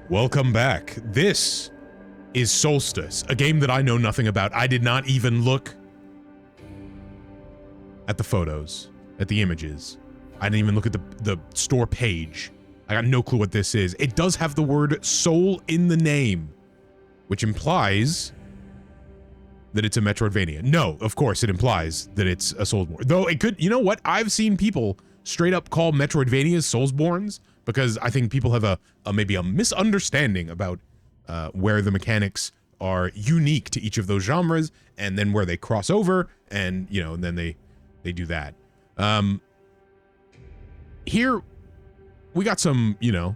Welcome back. This is Soulstice, a game that I know nothing about. I did not even look at the photos, at the images. I didn't even look at the store page. I got no clue what this is. It does have the word soul in the name, which implies that it's a Metroidvania. No, of course it implies that it's a Soulsborne. Though it could, you know what? I've seen people straight up call Metroidvanias Soulsborns because I think people have maybe a misunderstanding about where the mechanics are unique to each of those genres, and then where they cross over, and you know, and then they do that. Here we got some, you know,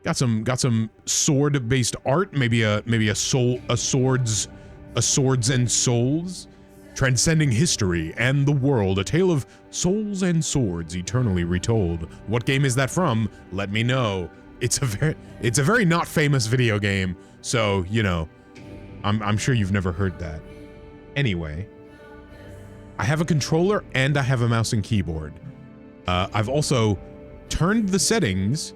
got some sword-based art, maybe a swords and souls, transcending history and the world, a tale of souls and swords eternally retold. What game is that from? Let me know. It's a very not famous video game, so you know, I'm sure you've never heard that. Anyway, I have a controller and I have a mouse and keyboard. I've also turned the settings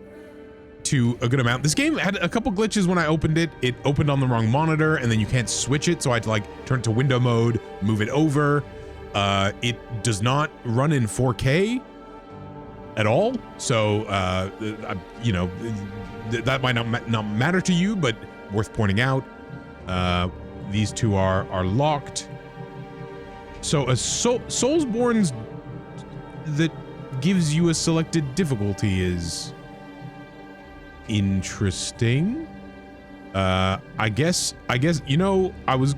to a good amount. This game had a couple glitches when I opened it. It opened on the wrong monitor, and then you can't switch it, so I had to like turn it to window mode, move it over. It does not run in 4K at all, so you know, that might not matter to you, but worth pointing out. These two are locked. So a Soulsborne's that gives you a selected difficulty is interesting. I guess, you know, I was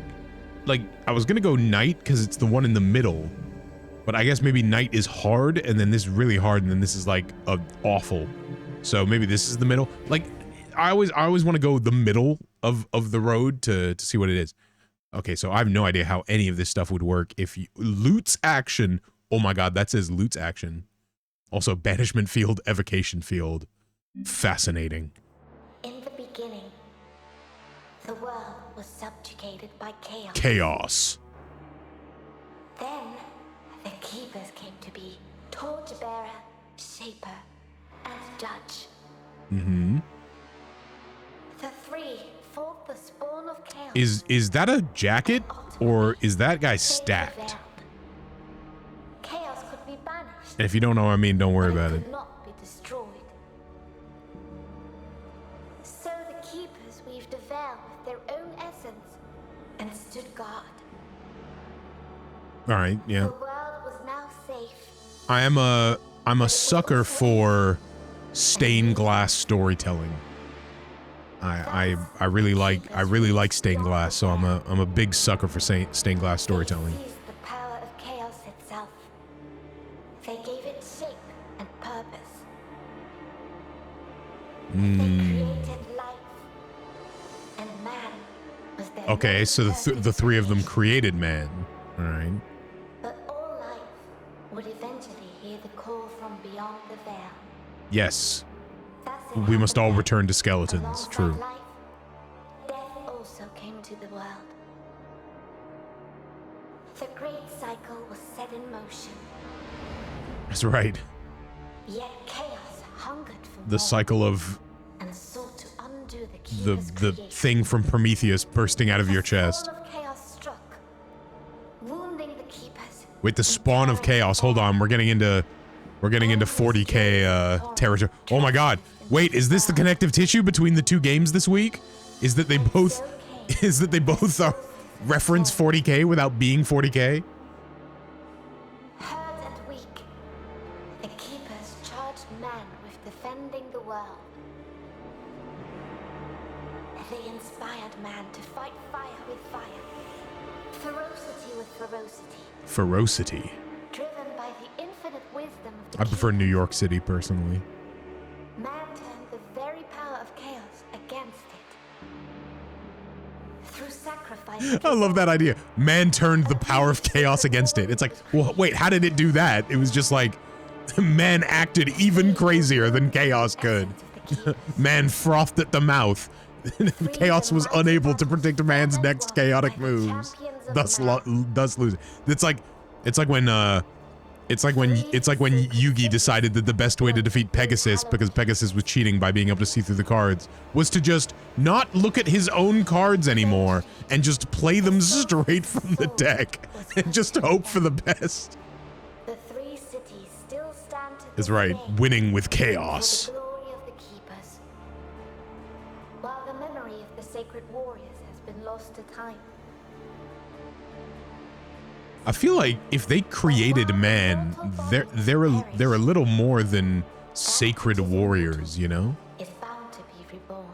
gonna go night because it's the one in the middle, but I guess maybe night is hard, and then this is really hard, and then this is like awful. So maybe this is the middle. Like, I always want to go the middle of the road to see what it is. Okay, so I have no idea how any of this stuff would work. If you, loot's action, oh my god, that says loot's action. Also, banishment field, evocation field. Fascinating. In the beginning, the world was subjugated by chaos. Chaos. Then, the keepers came to be: torchbearer, shaper, and judge. Mm-hmm. The three formed the spawn of chaos. Is that a jacket, or is that guy stacked? Chaos could be banished. And if you don't know what I mean, don't worry about But it it. could not be destroyed. So the keepers weaved a veil with their own essence and stood guard. All right, yeah. The world was now safe. I'm a sucker for stained glass storytelling. I really like stained glass, so I'm a big sucker for stained glass storytelling. They seized the power of chaos itself. They gave it shape and purpose. They created life, and man was their Okay, main so the three of them created man. All right. But all life would eventually hear the call from beyond the veil. Yes. Thus it We must all happened return to that skeletons. alongside True. life, death also came to the world. The great cycle was set in motion. That's right. Yet chaos hungered for The more cycle of and sought to undo the the keeper's creation. thing from Prometheus bursting out of your chest. The spawn of chaos struck, wounding the keepers. Wait, the spawn of chaos. Hold on, we're getting into 40K territory. Oh my god. Wait, is this the connective tissue between the two games this week? Is that they both reference 40K without being 40K? Hurt and weak, the keepers charged man with defending the world. They inspired man to fight fire with fire, ferocity with ferocity, Ferocity. driven by the infinite wisdom of the I prefer keepers. New York City personally. Man turned the very power of chaos against it. Through sacrifice. I love that idea. Man turned the power of chaos against it. It's like, well, wait, how did it do that? It was just like, man acted even crazier than chaos could. Man frothed at the mouth. Chaos was unable to predict man's next chaotic moves, thus losing. It's like when It's like when Yugi decided that the best way to defeat Pegasus, because Pegasus was cheating by being able to see through the cards, was to just not look at his own cards anymore and just play them straight from the deck and just hope for the best. The three cities still stand to That's this right, day winning with for chaos. the glory of the keepers, while the memory of the sacred warriors has been lost to time. I feel like if they created man, they're a little more than sacred warriors, you know? Is bound to be reborn.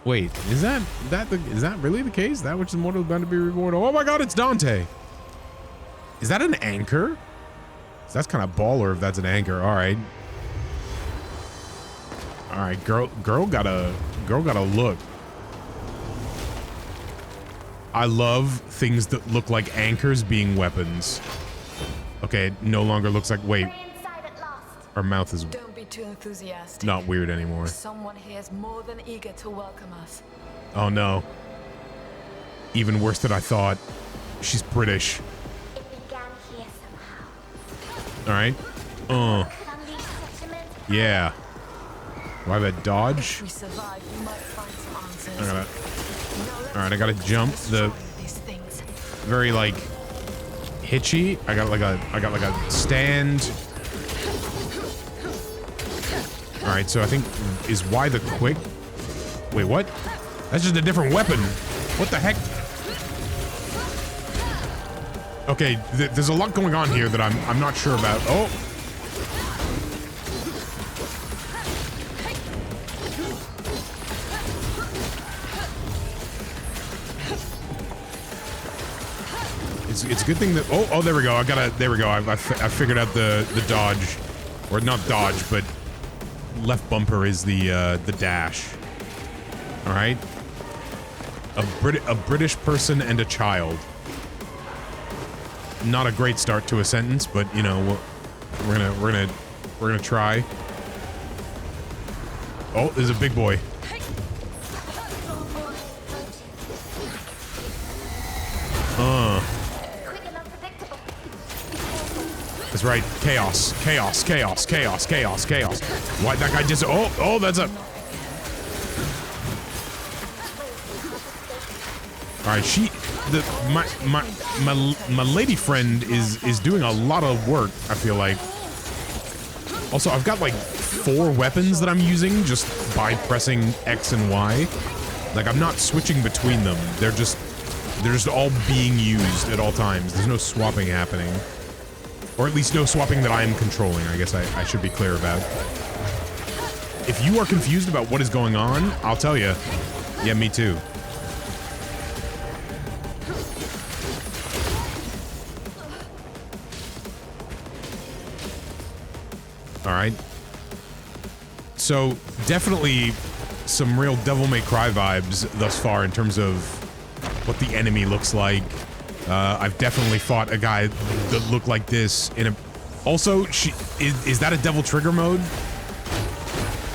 Wait, is that really the case? That which is mortal is bound to be reborn. Oh my God, it's Dante. Is that an anchor? So that's kind of baller if that's an anchor. All right. All right, girl gotta look. I love things that look like anchors being weapons. Okay, it no longer looks like, wait, Inside at last. our mouth is Don't be too enthusiastic. not weird anymore. Someone here is more than eager to welcome us. Oh no. Even worse than I thought. She's British. It began here somehow. All right. Could unleash such immense Yeah. Do I have a dodge? If we survive, we might find some answers. I gotta, Now let's all right, I gotta jump the destroy these things. very like hitchy. I got like a stand. All right, so I think is Y the quick. Wait, what? That's just a different weapon. What the heck? Okay, there's a lot going on here that I'm not sure about. Oh. It's a good thing that oh there we go. There we go. I figured out the dodge, or not dodge, but left bumper is the dash. All right. A British person and a child. Not a great start to a sentence, but you know we're gonna try. Oh, there's a big boy. quick and unpredictable. That's right. Chaos. Chaos. Chaos. Chaos. Chaos. Chaos. Why that guy just? Oh, that's a. All right, my lady friend is doing a lot of work, I feel like. Also, I've got like 4 weapons that I'm using just by pressing X and Y. Like I'm not switching between them. They're just all being used at all times. There's no swapping happening. Or at least no swapping that I am controlling, I guess I should be clear about. If you are confused about what is going on, I'll tell you. Yeah, me too. All right. So definitely some real Devil May Cry vibes thus far in terms of what the enemy looks like. I've definitely fought a guy that looked like this in a... Also, is that a Devil Trigger mode?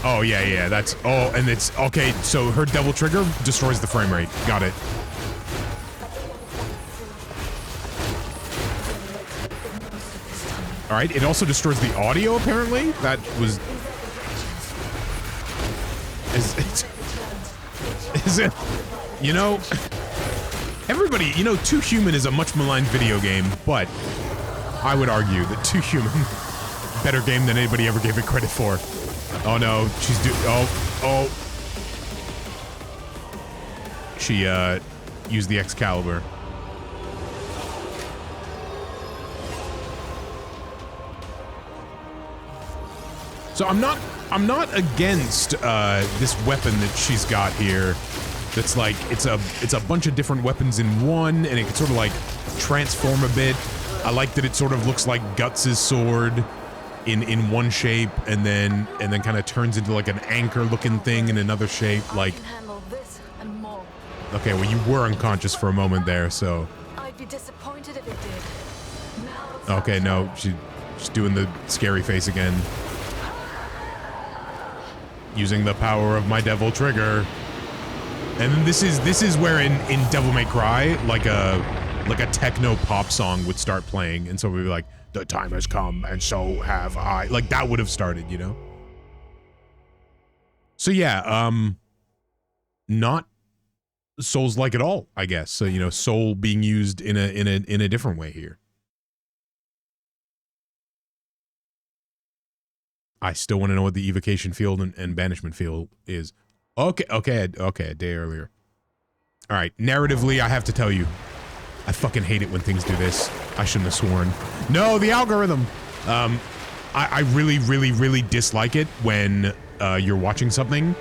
Oh, yeah, that's... Oh, and it's... Okay, so her Devil Trigger destroys the frame rate. Got it. All right, it also destroys the audio, apparently. That was... Is it... You know... Everybody, you know, Too Human is a much maligned video game, but I would argue that Too Human, better game than anybody ever gave it credit for. Oh no, she's oh. She, used the Excalibur. So I'm not against, this weapon that she's got here. That's like, it's a bunch of different weapons in one, and it can sort of like transform a bit. I like that it sort of looks like Guts' sword in one shape, and then kind of turns into like an anchor looking thing in another shape. Like, I can handle this and more. okay, well you were unconscious for a moment there, so. I'd be disappointed if it did. Now it's Okay, our no, turn. she's doing the scary face again. Using the power of my Devil Trigger. And this is where in Devil May Cry, like a techno pop song would start playing, and so we'd be like, the time has come and so have I. Like that would have started, you know? So yeah, not Souls-like at all, I guess. So, you know, soul being used in a different way here. I still want to know what the evocation field and banishment field is. Okay, a day earlier. All right, narratively, I have to tell you, I fucking hate it when things do this. I shouldn't have sworn. No, the algorithm. I really dislike it when you're watching something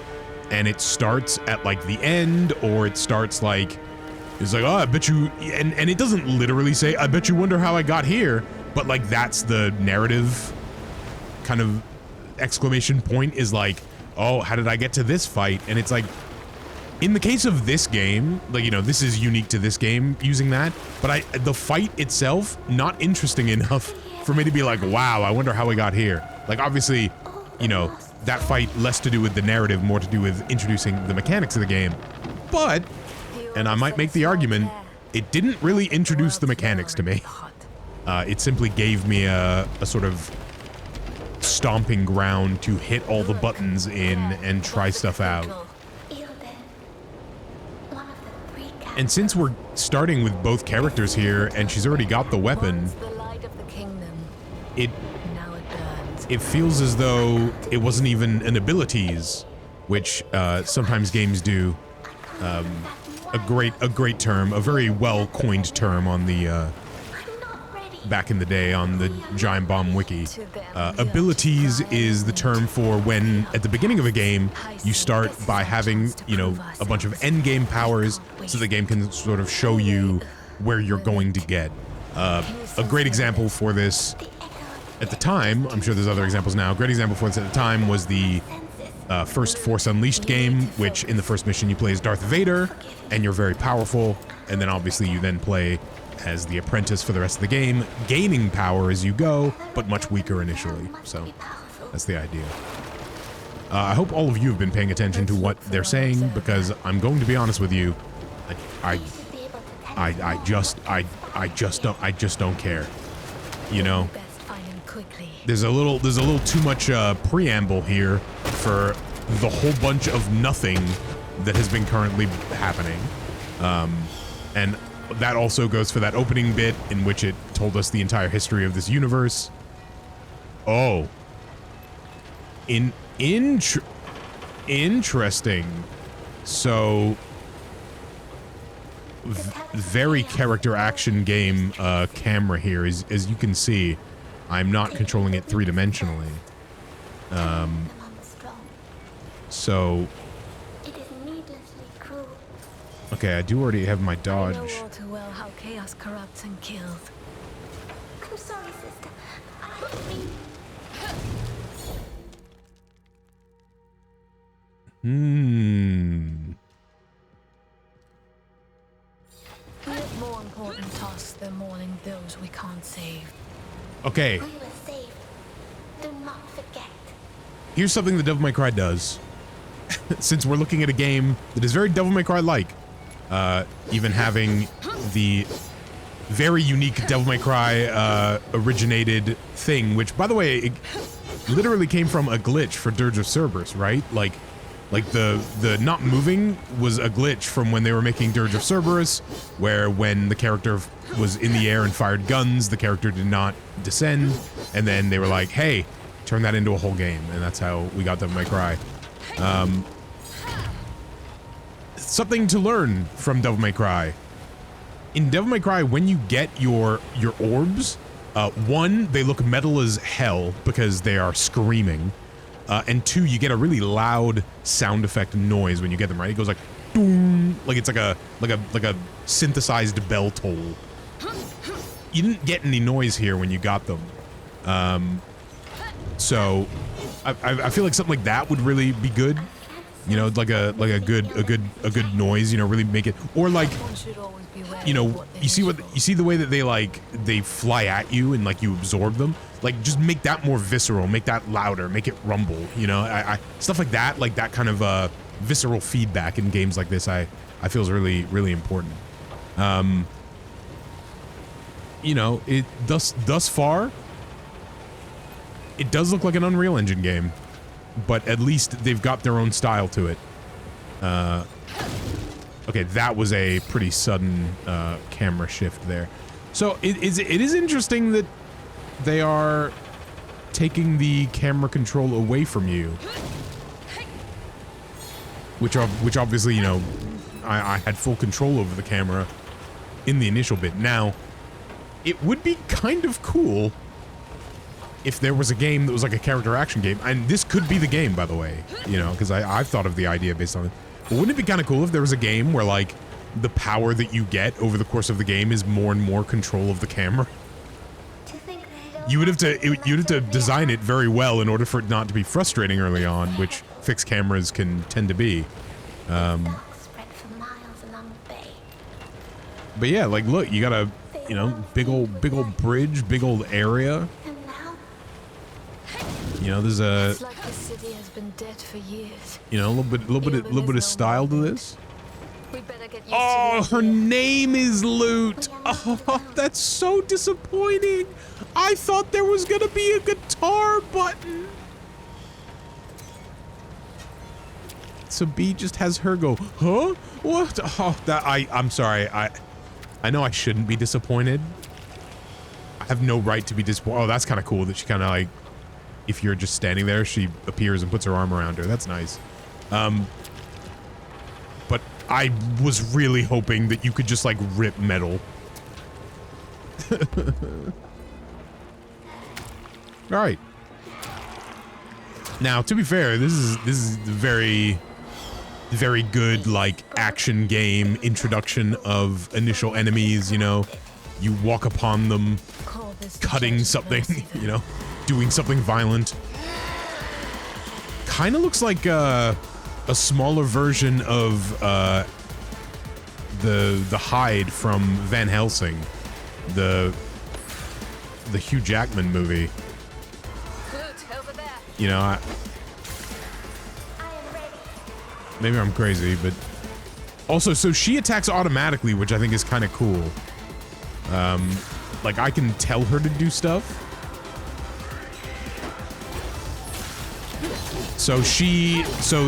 and it starts at like the end, or it starts like, it's like, oh, I bet you, and it doesn't literally say, I bet you wonder how I got here, but like that's the narrative kind of exclamation point, is like, oh, how did I get to this fight? And it's like, in the case of this game, like, you know, this is unique to this game using that, but the fight itself, not interesting enough for me to be like, wow, I wonder how we got here. Like, obviously, you know, that fight less to do with the narrative, more to do with introducing the mechanics of the game. But, and I might make the argument, it didn't really introduce the mechanics to me. It simply gave me a sort of stomping ground to hit all the buttons in and try stuff out. And since we're starting with both characters here and she's already got the weapon, it feels as though it wasn't even an abilities, which sometimes games do. A great term, a very well coined term on the back in the day on the Giant Bomb wiki. Abilities is the term for when at the beginning of a game you start by having, you know, a bunch of end game powers so the game can sort of show you where you're going to get. A great example for this at the time, I'm sure there's other examples now, a great example for this at the time was the first Force Unleashed game, which in the first mission you play as Darth Vader and you're very powerful, and then obviously you then play as the apprentice for the rest of the game, gaining power as you go, but much weaker initially. So that's the idea. I hope all of you have been paying attention to what they're saying, because I'm going to be honest with you, I just don't care. You know, there's a little too much preamble here for the whole bunch of nothing that has been currently happening, and that also goes for that opening bit in which it told us the entire history of this universe. Oh. Interesting. So, very character action game camera here. As you can see, I'm not controlling it three-dimensionally. So... Okay, I do already have my dodge. I know all too well how chaos corrupts and kills. I'm sorry, sister. I didn't mean... We have more important tasks than mourning those we can't save. Okay. We were saved. Do not forget. Here's something that Devil May Cry does. Since we're looking at a game that is very Devil May Cry-like, even having the very unique Devil May Cry originated thing, which, by the way, it literally came from a glitch for Dirge of Cerberus, right? Like the not moving was a glitch from when they were making Dirge of Cerberus, where when the character was in the air and fired guns, the character did not descend, and then they were like, hey, turn that into a whole game, and that's how we got Devil May Cry. Something to learn from Devil May Cry. In Devil May Cry, when you get your orbs, one, they look metal as hell because they are screaming, and two, you get a really loud sound effect noise when you get them, right? It goes like, doom, like it's like a synthesized bell toll. You didn't get any noise here when you got them, so I feel like something like that would really be good. You know, like a good noise, you know, really make it, or like, you know, you see the way that they fly at you and like you absorb them, like just make that more visceral, make that louder, make it rumble, you know, I stuff like that kind of visceral feedback in games like this I feel is really important. you know, it thus far, it does look like an Unreal Engine game, but at least they've got their own style to it. Okay, that was a pretty sudden camera shift there. So it is interesting that they are taking the camera control away from you, which obviously, you know, I had full control over the camera in the initial bit. Now, it would be kind of cool if there was a game that was like a character action game, and this could be the game, by the way, you know, because I've thought of the idea based on it. But wouldn't it be kind of cool if there was a game where, like, the power that you get over the course of the game is more and more control of the camera? You'd have to design it very well in order for it not to be frustrating early on, which fixed cameras can tend to be. But yeah, like, look, you got a, you know, big old bridge, big old area. You know, there's a, It's like the city has been dead for years. you know, a little bit of style to this. We better get used Oh, to her name is Loot. Oh, that's so disappointing. I thought there was gonna be a guitar button. So B just has her go, huh? What? Oh, I'm sorry. I know I shouldn't be disappointed. I have no right to be disappointed. Oh, that's kind of cool that she kind of like, if you're just standing there, she appears and puts her arm around her. That's nice. But I was really hoping that you could just like rip metal. All right. Now, to be fair, this is very good like action game introduction of initial enemies. You know, you walk upon them, cutting something. You know, doing something violent. Kind of looks like a smaller version of the Hyde from Van Helsing, the Hugh Jackman movie. You know, maybe I'm crazy, but also, so she attacks automatically, which I think is kind of cool. Like I can tell her to do stuff. So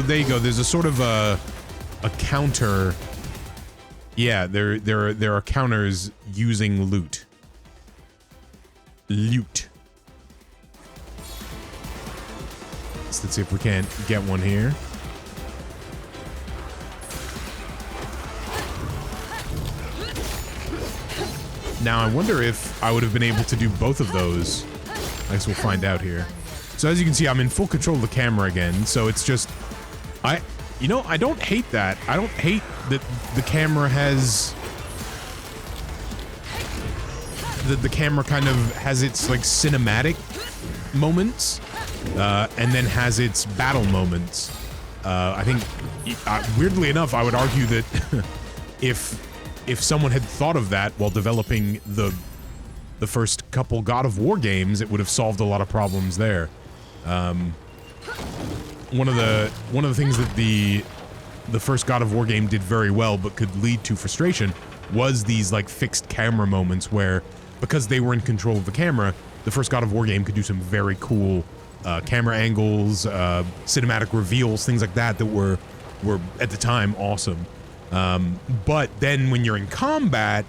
there you go. There's a sort of a counter. Yeah, there are counters using loot. Loot. So let's see if we can't get one here. Now I wonder if I would have been able to do both of those. I guess we'll find out here. So as you can see, I'm in full control of the camera again. So it's just, you know, I don't hate that. I don't hate that the camera has, the camera kind of has its like cinematic moments, and then has its battle moments. I think, weirdly enough, I would argue that if someone had thought of that while developing the first couple God of War games, it would have solved a lot of problems there. One of the things that the first God of War game did very well, but could lead to frustration, was these like fixed camera moments where, because they were in control of the camera, the first God of War game could do some very cool camera angles, cinematic reveals, things like that were at the time awesome. But then when you're in combat,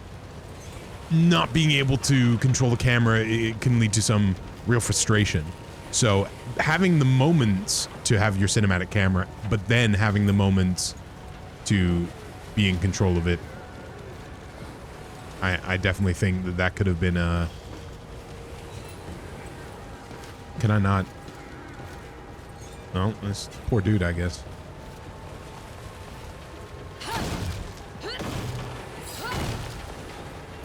not being able to control the camera, it can lead to some real frustration. So having the moments to have your cinematic camera, but then having the moments to be in control of it, I definitely think that could have been a... Can I not? No, this poor dude, I guess.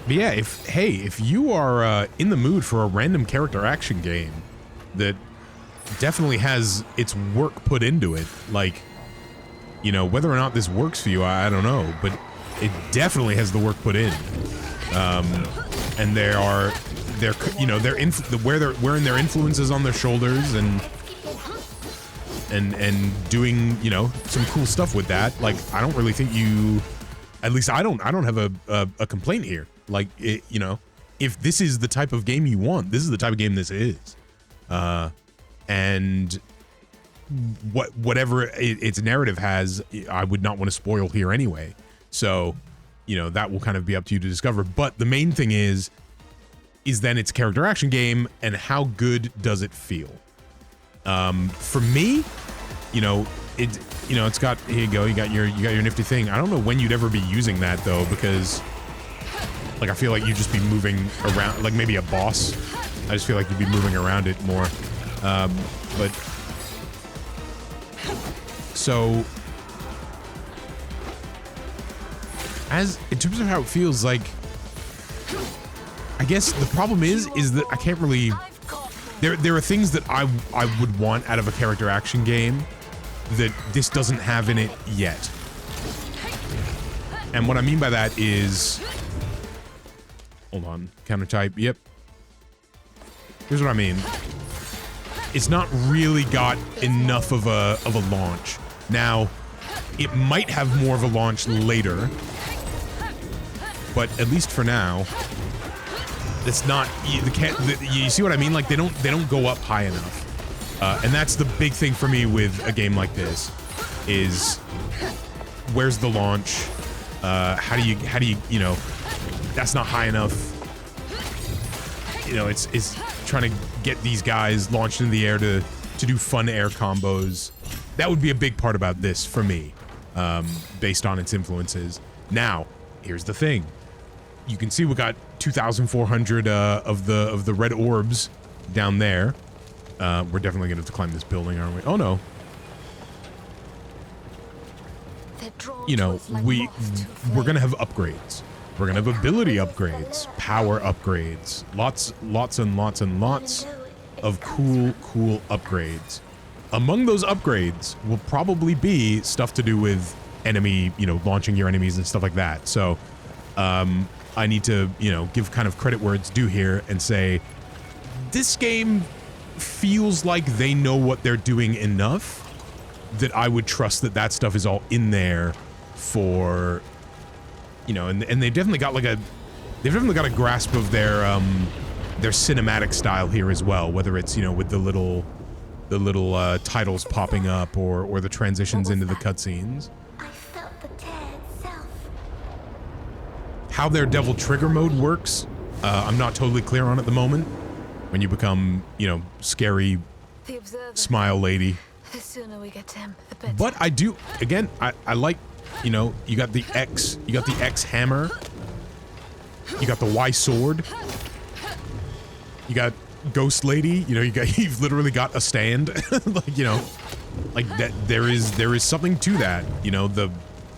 But yeah, if you are in the mood for a random character action game that definitely has its work put into it, like, you know, whether or not this works for you, I don't know, but it definitely has the work put in. And they're you know, wearing their influences on their shoulders and doing, you know, some cool stuff with that. Like, I don't really think at least I don't have a complaint here. Like, you know, if this is the type of game you want, this is the type of game this is. And whatever its narrative has, I would not want to spoil here anyway. So, you know, that will kind of be up to you to discover. But the main thing is then it's a character action game, and how good does it feel? For me, you know, it's got, here you go, you got your nifty thing. I don't know when you'd ever be using that though, because like I feel like you'd just be moving around, like maybe a boss. I just feel like you'd be moving around it more. But so as in terms of how it feels, like I guess the problem is that I can't really, there are things that I would want out of a character action game that this doesn't have in it yet. And what I mean by that is, hold on, counter type, yep. Here's what I mean. It's not really got enough of a launch. Now, it might have more of a launch later, but at least for now, it's not. You see what I mean? Like they don't go up high enough, and that's the big thing for me with a game like this. Is where's the launch? How do you you know? That's not high enough. You know, it's trying to get these guys launched in the air to do fun air combos. That would be a big part about this for me, based on its influences. Now, here's the thing. You can see we got 2,400 of the red orbs down there. We're definitely gonna have to climb this building, aren't we? Oh no. You know, we're gonna have upgrades. We're gonna have ability upgrades, power upgrades, lots and lots of cool upgrades. Among those upgrades will probably be stuff to do with enemy, you know, launching your enemies and stuff like that. So, I need to, you know, give kind of credit where it's due here and say, this game feels like they know what they're doing enough that I would trust that stuff is all in there for, you know, and they've definitely got like they've definitely got a grasp of their cinematic style here as well, whether it's, you know, with the little titles popping up or the transitions into the cutscenes. I felt the tear itself. How their devil trigger mode works, I'm not totally clear on at the moment. When you become, you know, scary The observer. smile lady. The sooner we get to him, the better. But I do, again, I like, you know, you got the X hammer, you got the Y sword, you got Ghost Lady, you know, you've literally got a stand, like, you know, like that. There is something to that, you know.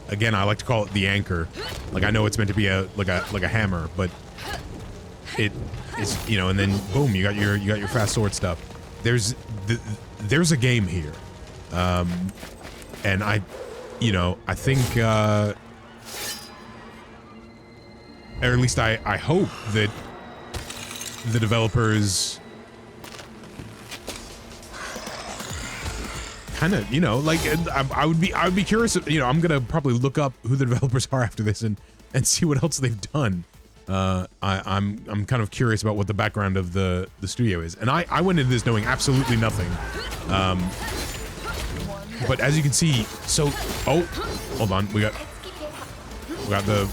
Again, I like to call it the anchor. Like, I know it's meant to be like a hammer, but it is, you know. And then boom, you got your fast sword stuff. There's a game here, and I think, or at least I hope that the developers kind of, you know, like, I would be curious, you know. I'm gonna probably look up who the developers are after this and see what else they've done. I'm kind of curious about what the background of the studio is, and I went into this knowing absolutely nothing. But as you can see, so, oh, hold on, we got the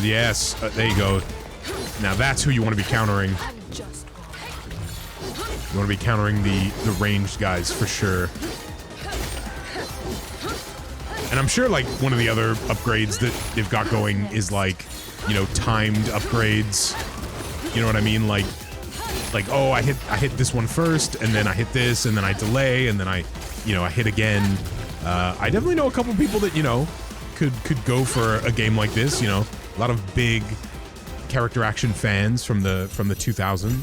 yes, there you go. Now that's who you want to be countering. You want to be countering the ranged guys for sure. And I'm sure, like, one of the other upgrades that they've got going is, like, you know, timed upgrades. You know what I mean? Like, oh, I hit this one first, and then I hit this, and then I delay, and then I hit again. I definitely know a couple people that, you know, could go for a game like this. You know, a lot of big character action fans from the 2000s.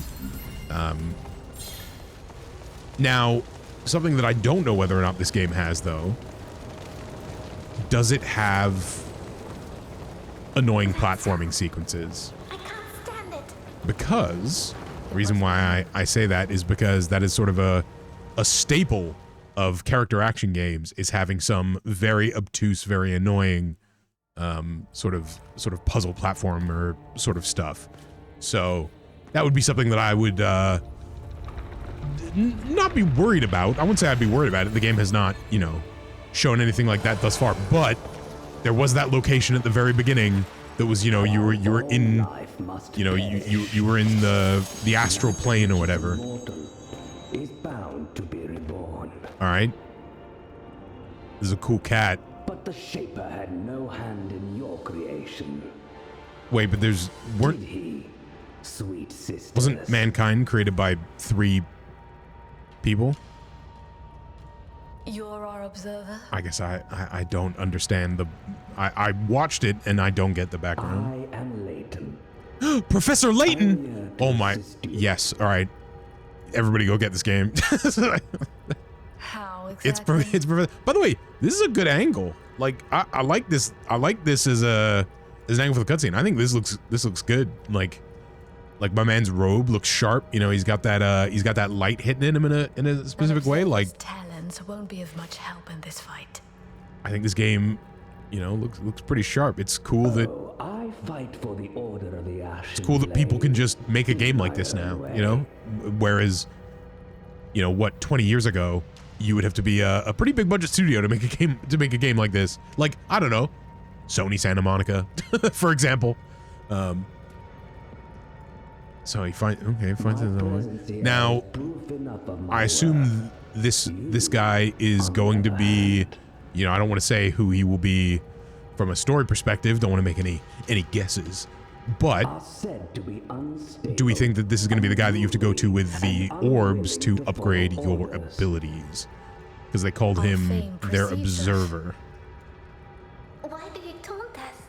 Now, something that I don't know whether or not this game has, though, does it have annoying platforming sequences? I can't stand it. Because the reason why I say that is because that is sort of a staple of character action games, is having some very obtuse, very annoying sort of puzzle platformer sort of stuff. So that would be something that I would not be worried about. I wouldn't say I'd be worried about it. The game has not, you know, shown anything like that thus far. But there was that location at the very beginning that was, you know, you were in, you know, you were in the astral plane or whatever. Is bound to be reborn. All right. This is a cool cat. But the Shaper had no hand in your creation. Wait, but Did he, sweet sister? wasn't mankind created by 3 people? You're our observer? I guess I don't understand the... I watched it and I don't get the background. I am Leighton. Professor Layton! Oh my... Yes, alright. Everybody go get this game. How exactly? It's by the way, this is a good angle. Like, I like this. I like this as an angle for the cutscene. I think this looks good. Like my man's robe looks sharp. You know, he's got that light hitting in him in a specific way. Like, talents won't be of much help in this fight. I think this game, you know, looks pretty sharp. It's cool that I fight for the Order of the Ashen. it's cool that people can just make a game like this now. You know, whereas, you know, what 20 years ago, you would have to be a pretty big budget studio to make a game like this. Like, I don't know, Sony Santa Monica, for example. So he finds now. I assume this guy is going to be, you know, I don't want to say who he will be from a story perspective. Don't want to make any guesses. But do we think that this is going to be the guy that you have to go to with the orbs to upgrade your abilities? Because they called him their observer. Why do you taunt us?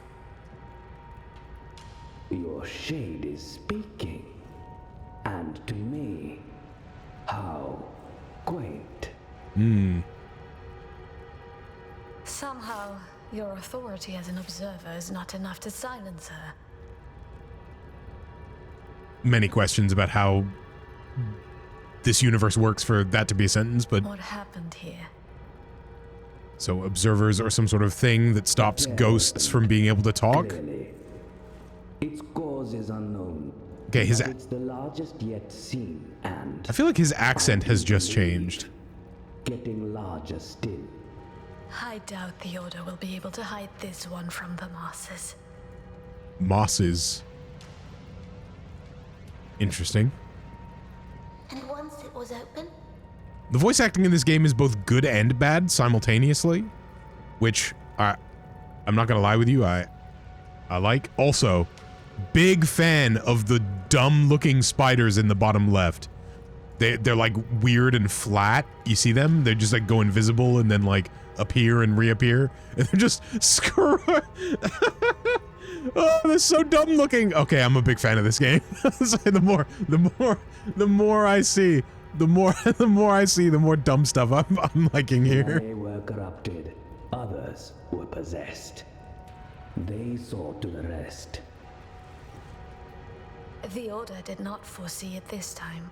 Your shade is speaking. And to me, how quaint. Somehow, your authority as an observer is not enough to silence her. Many questions about how this universe works for that to be a sentence, but... What happened here? So observers are some sort of thing that stops ghosts from being able to talk? Clearly, its cause is unknown. Okay, But it's the largest yet seen, and I feel like his accent has just changed. getting larger still. I doubt the Order will be able to hide this one from the masses. Mosses. Interesting. And once it was open, The voice acting in this game is both good and bad simultaneously, which I'm not gonna lie with you, I like. Also, big fan of the dumb-looking spiders in the bottom left. They're like weird and flat. You see them? They just like go invisible and then like appear and reappear, and they're just oh, they're so dumb looking. Okay, I'm a big fan of this game. So the more I see, the more dumb stuff I'm liking here. They were corrupted. Others were possessed. They saw to the rest. The Order did not foresee it this time.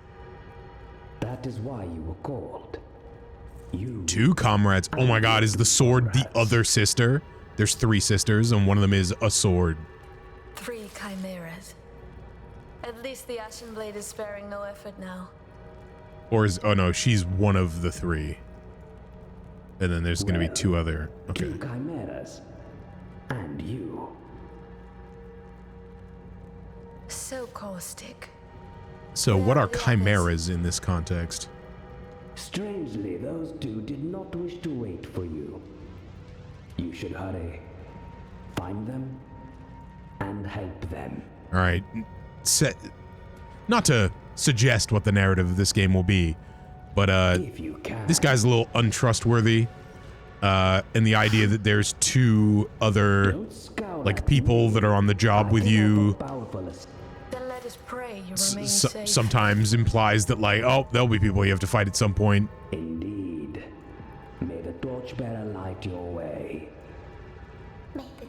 That is why you were called. You 2 comrades. Oh my god, is the sword the other sister? There's 3 sisters, and one of them is a sword. 3 chimeras. At least the Ashen Blade is sparing no effort now. Or is... Oh no, she's one of the 3. And then there's gonna be 2 other... Okay. 2 chimeras. And you. So caustic. So what are chimeras in this context? Strangely, those 2 did not wish to wait for you. You should hurry. Find them and help them. Alright. Not to suggest what the narrative of this game will be, but If you can. this guy's a little untrustworthy. And the idea that there's 2 other Don't scowl like at people me. that are on the job I with am you powerful as Then let us pray you remain s- safe. sometimes implies that like, oh, there'll be people you have to fight at some point. Indeed. May the torchbearer light your way. may the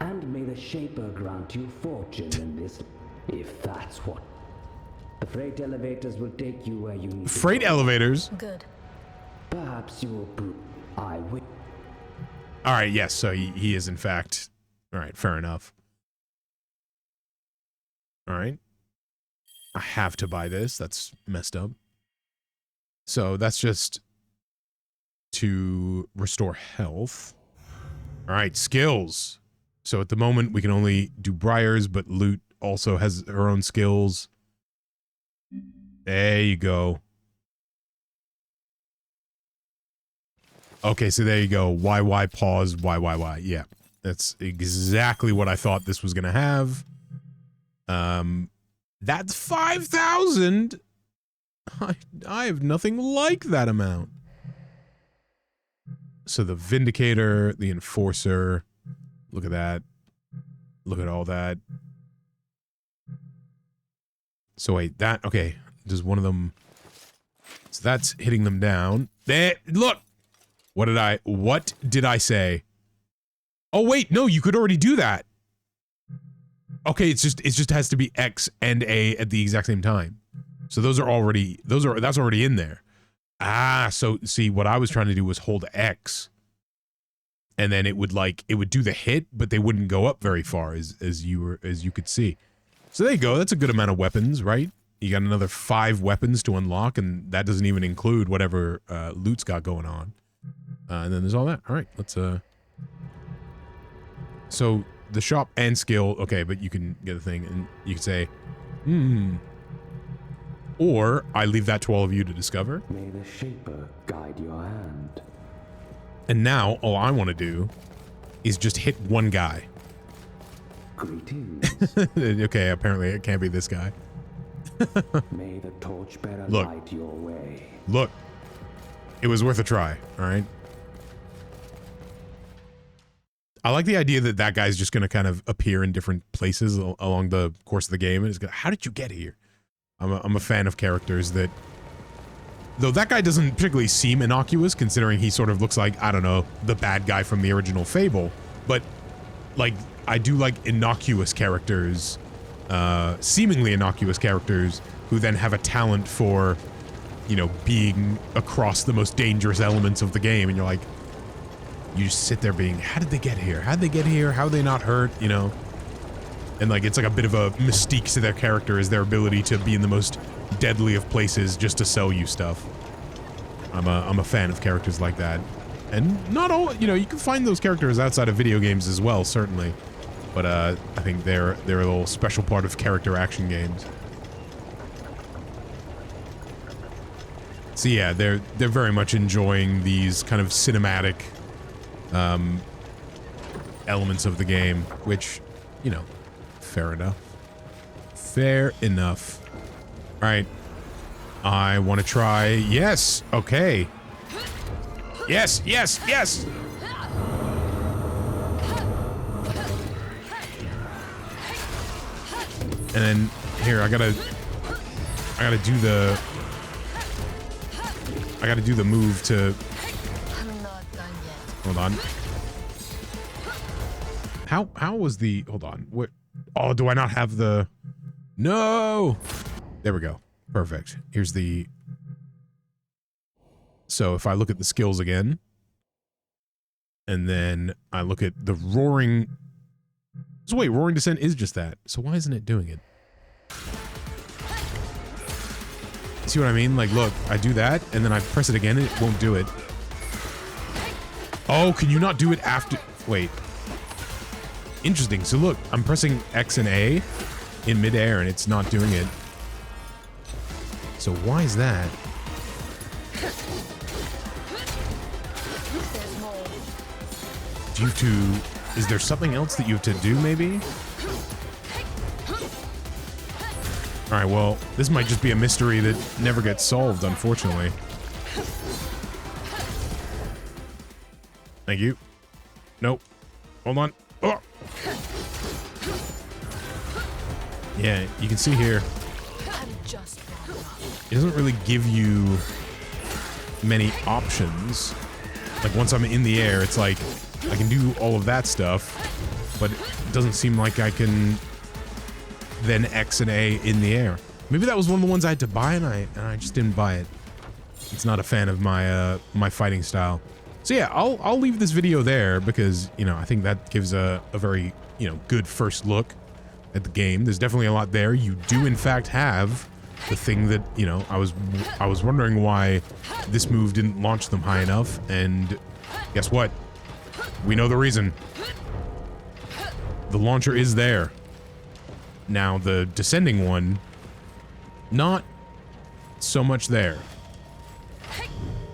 And may the Shaper grant you fortune in this, if that's what. The freight elevators will take you where you need to Freight go. elevators. Good. Perhaps you will prove I will. All right, yes, so he is in fact. All right, fair enough. All right. I have to buy this. That's messed up. So that's just to restore health. All right, skills. So at the moment, we can only do Briars, but Loot also has her own skills. There you go. Okay, so there you go. Y, pause, Y. Yeah, that's exactly what I thought this was going to have. That's 5,000. I have nothing like that amount. So the Vindicator, the Enforcer, look at that. Look at all that. So wait, that, okay. Does one of them, so that's hitting them down. There, look! What did I say? Oh wait, no, you could already do that. Okay, it just has to be X and A at the exact same time. So that's already in there. Ah, so see, what I was trying to do was hold X. And then it would do the hit, but they wouldn't go up very far as you could see. So there you go, that's a good amount of weapons, right? You got another 5 weapons to unlock, and that doesn't even include whatever Loot's got going on. And then there's all that. All right, let's so the shop and skill, okay, but you can get a thing and you can say, or I leave that to all of you to discover. May the Shaper guide your hand. And now all I want to do is just hit one guy. Greetings. Okay, apparently it can't be this guy. May the torchbearer Look. light your way. Look, it was worth a try, all right? I like the idea that that guy's just going to kind of appear in different places along the course of the game. And it's gonna, how did you get here? I'm a fan of characters that, though that guy doesn't particularly seem innocuous, considering he sort of looks like, I don't know, the bad guy from the original Fable. But, like, I do like innocuous characters, seemingly innocuous characters, who then have a talent for, you know, being across the most dangerous elements of the game. And you're like, you just sit there being, how did they get here? How'd they get here? How are they not hurt? You know? And like, it's like a bit of a mystique to their character is their ability to be in the most deadly of places just to sell you stuff. I'm a fan of characters like that. And not all, you know, you can find those characters outside of video games as well, certainly. But I think they're a little special part of character action games. So yeah, they're very much enjoying these kind of cinematic elements of the game, which, you know, fair enough. Fair enough. All right. I want to try. Yes. Okay. Yes, yes, yes. And then here, I gotta do the move to. I'm not done yet. Hold on. How was the, hold on. What? Oh, do I not have the, no. There we go. Perfect. Here's the, so if I look at the skills again, and then I look at the roaring, so wait, roaring descent is just that. So why isn't it doing it? See what I mean? Like, look, I do that, and then I press it again, and it won't do it. Oh, can you not do it after, wait. Interesting. So look, I'm pressing X and A in midair, and it's not doing it. So why is that? There's more. Do you have to, is there something else that you have to do, maybe? Alright, well, this might just be a mystery that never gets solved, unfortunately. Thank you. Nope. Hold on. Oh. Yeah, you can see here, I'm just wrong. it doesn't really give you many options. Like, once I'm in the air, it's like, I can do all of that stuff, but it doesn't seem like I can then X and A in the air. Maybe that was one of the ones I had to buy, and I just didn't buy it. It's not a fan of my my fighting style. So yeah, I'll leave this video there because, you know, I think that gives a very, you know, good first look at the game. There's definitely a lot there. You do in fact have the thing that, you know, I was wondering why this move didn't launch them high enough, and guess what? We know the reason. The launcher is there. Now the descending one, not so much there.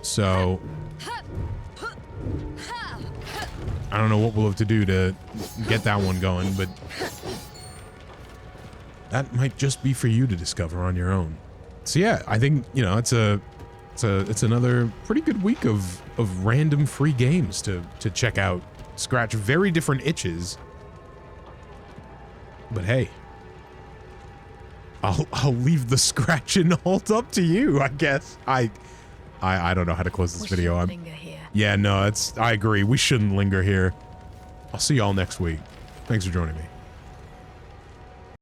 So I don't know what we'll have to do to get that one going, but that might just be for you to discover on your own. So yeah, I think, you know, it's another pretty good week of random free games to check out, scratch very different itches. But hey, I'll leave the scratch and halt up to you, I guess. I don't know how to close this video. Yeah, no, I agree. We shouldn't linger here. I'll see y'all next week. Thanks for joining me.